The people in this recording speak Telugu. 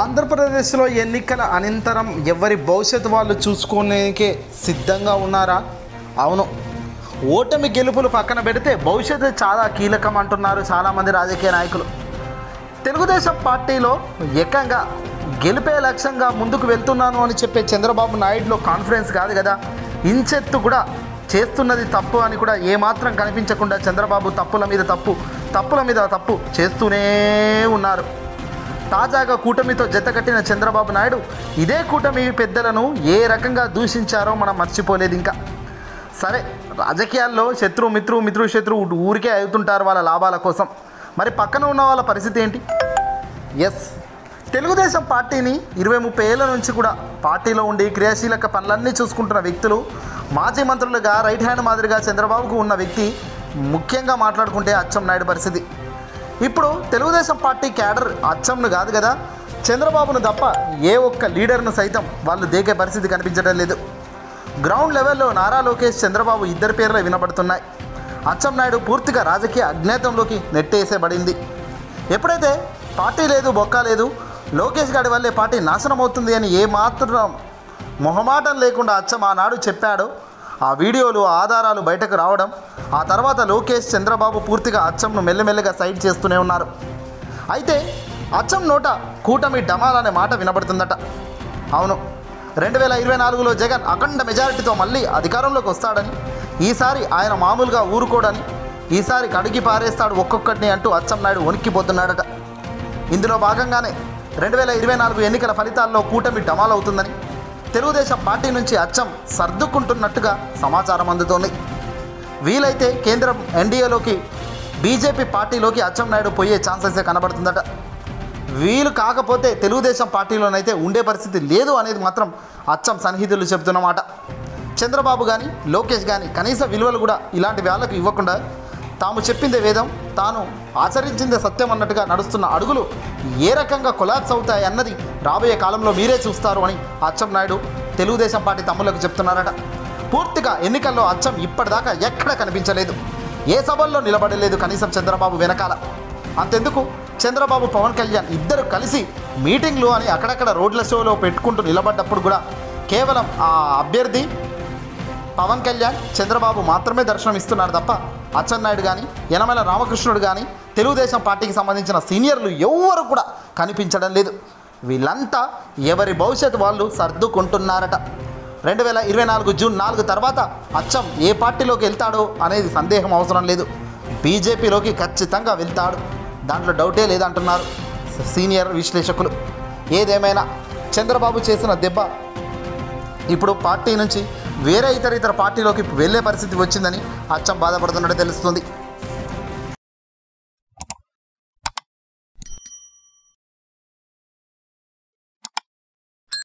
ఆంధ్రప్రదేశ్లో ఎన్నికల అనంతరం ఎవరి భవిష్యత్తు వాళ్ళు చూసుకోనికే సిద్ధంగా ఉన్నారా? అవును, ఓటమి గెలుపులు పక్కన పెడితే భవిష్యత్తు చాలా కీలకం అంటున్నారు చాలామంది రాజకీయ నాయకులు. తెలుగుదేశం పార్టీలో ఏకంగా గెలిపే లక్ష్యంగా ముందుకు వెళ్తున్నాను అని చెప్పే చంద్రబాబు నాయుడులో కాన్ఫిడెన్స్ కాదు కదా, ఇంచెత్తు కూడా చేస్తున్నది తప్పు అని కూడా ఏమాత్రం కనిపించకుండా చంద్రబాబు తప్పుల మీద తప్పు చేస్తూనే ఉన్నారు. తాజాగా కూటమితో జతకట్టిన చంద్రబాబు నాయుడు ఇదే కూటమి పెద్దలను ఏ రకంగా దూషించారో మనం మర్చిపోలేదు. ఇంకా సరే, రాజకీయాల్లో మిత్రు శత్రువు ఊరికే అవుతుంటారు వాళ్ళ లాభాల కోసం. మరి పక్కన ఉన్న వాళ్ళ పరిస్థితి ఏంటి? ఎస్, తెలుగుదేశం పార్టీని 20-30 ఏళ్ళ నుంచి కూడా పార్టీలో ఉండి క్రియాశీలక పనులన్నీ చూసుకుంటున్న వ్యక్తులు, మాజీ మంత్రులుగా రైట్ హ్యాండ్ మాదిరిగా చంద్రబాబుకు ఉన్న వ్యక్తి ముఖ్యంగా మాట్లాడుకుంటే అచ్చెన్నాయుడు పరిస్థితి. ఇప్పుడు తెలుగుదేశం పార్టీ క్యాడర్ అచ్చెంను కాదు కదా, చంద్రబాబును తప్ప ఏ ఒక్క లీడర్ను సైతం వాళ్ళు దేకే పరిస్థితి కనిపించడం లేదు. గ్రౌండ్ లెవెల్లో నారా లోకేష్, చంద్రబాబు ఇద్దరి పేర్లే వినబడుతున్నాయి. అచ్చెన్నాయుడు పూర్తిగా రాజకీయ అజ్ఞాతంలోకి నెట్టేసేబడింది. ఎప్పుడైతే పార్టీ లేదు, బొక్క లేదు, లోకేష్ గారి వల్లే పార్టీ నాశనం అవుతుంది అని ఏమాత్రం మొహమాటం లేకుండా అచ్చం ఆనాడు చెప్పాడు. ఆ వీడియోలు, ఆధారాలు బయటకు రావడం, ఆ తర్వాత లోకేష్, చంద్రబాబు పూర్తిగా అచ్చంను మెల్లమెల్లగా సైడ్ చేస్తూనే ఉన్నారు. అయితే అచ్చం నోట కూటమి డమాల్ అనే మాట వినబడుతుందట. అవును, 2024లో జగన్ అఖండ మెజారిటీతో మళ్ళీ అధికారంలోకి వస్తాడని, ఈసారి ఆయన మామూలుగా ఊరుకోడని, ఈసారి కడిగి పారేస్తాడు ఒక్కొక్కటిని అంటూ అచ్చెన్నాయుడు వణిక్కిపోతున్నాడట. ఇందులో భాగంగానే 2024 ఎన్నికల ఫలితాల్లో కూటమి డమాల్ అవుతుందని తెలుగుదేశం పార్టీ నుంచి అచ్చం సర్దుకుంటున్నట్టుగా సమాచారం అందుతోంది. వీలైతే కేంద్రం ఎన్డీఏలోకి, బీజేపీ పార్టీలోకి అచ్చెన్నాయుడు పోయే ఛాన్సెసే కనబడుతుందట. వీలు కాకపోతే తెలుగుదేశం పార్టీలోనైతే ఉండే పరిస్థితి లేదు అనేది మాత్రం అచ్చం సన్నిహితులు చెబుతున్నమాట. చంద్రబాబు కానీ, లోకేష్ కానీ కనీస విలువలు కూడా ఇలాంటి వాళ్ళకు ఇవ్వకుండా తాము చెప్పిందే వేదం, తాను ఆచరించిందే సత్యం అన్నట్టుగా నడుస్తున్న అడుగులు ఏ రకంగా కొలాప్స్ అవుతాయి అన్నది రాబోయే కాలంలో మీరే చూస్తారు అని అచ్చెన్నాయుడు తెలుగుదేశం పార్టీ తమ్ములకు చెప్తున్నారట. పూర్తిగా ఎన్నికల్లో అచ్చం ఇప్పటిదాకా ఎక్కడ కనిపించలేదు, ఏ సభల్లో నిలబడలేదు కనీసం చంద్రబాబు వెనకాల. అంతెందుకు, చంద్రబాబు, పవన్ కళ్యాణ్ ఇద్దరు కలిసి మీటింగ్లు అని అక్కడక్కడ రోడ్ల షోలో పెట్టుకుంటూ నిలబడ్డప్పుడు కూడా కేవలం ఆ అభ్యర్థి పవన్ కళ్యాణ్, చంద్రబాబు మాత్రమే దర్శనం ఇస్తున్నారు తప్ప అచ్చెన్నాయుడు కానీ, యనమల రామకృష్ణుడు కానీ, తెలుగుదేశం పార్టీకి సంబంధించిన సీనియర్లు ఎవ్వరు కూడా కనిపించడం లేదు. వీళ్ళంతా ఎవరి భవిష్యత్తు వాళ్ళు సర్దుకుంటున్నారట. 2024 జూన్ 4 తర్వాత అచ్చం ఏ పార్టీలోకి వెళ్తాడో అనేది సందేహం అవసరం లేదు. బీజేపీలోకి ఖచ్చితంగా వెళ్తాడు, దాంట్లో డౌటే లేదంటున్నారు సీనియర్ విశ్లేషకులు. ఏదేమైనా చంద్రబాబు చేసిన దెబ్బ ఇప్పుడు పార్టీ నుంచి వేరే ఇతర పార్టీలోకి వెళ్ళే పరిస్థితి వచ్చిందని అచ్చం బాధపడుతున్నట్టు తెలుస్తుంది.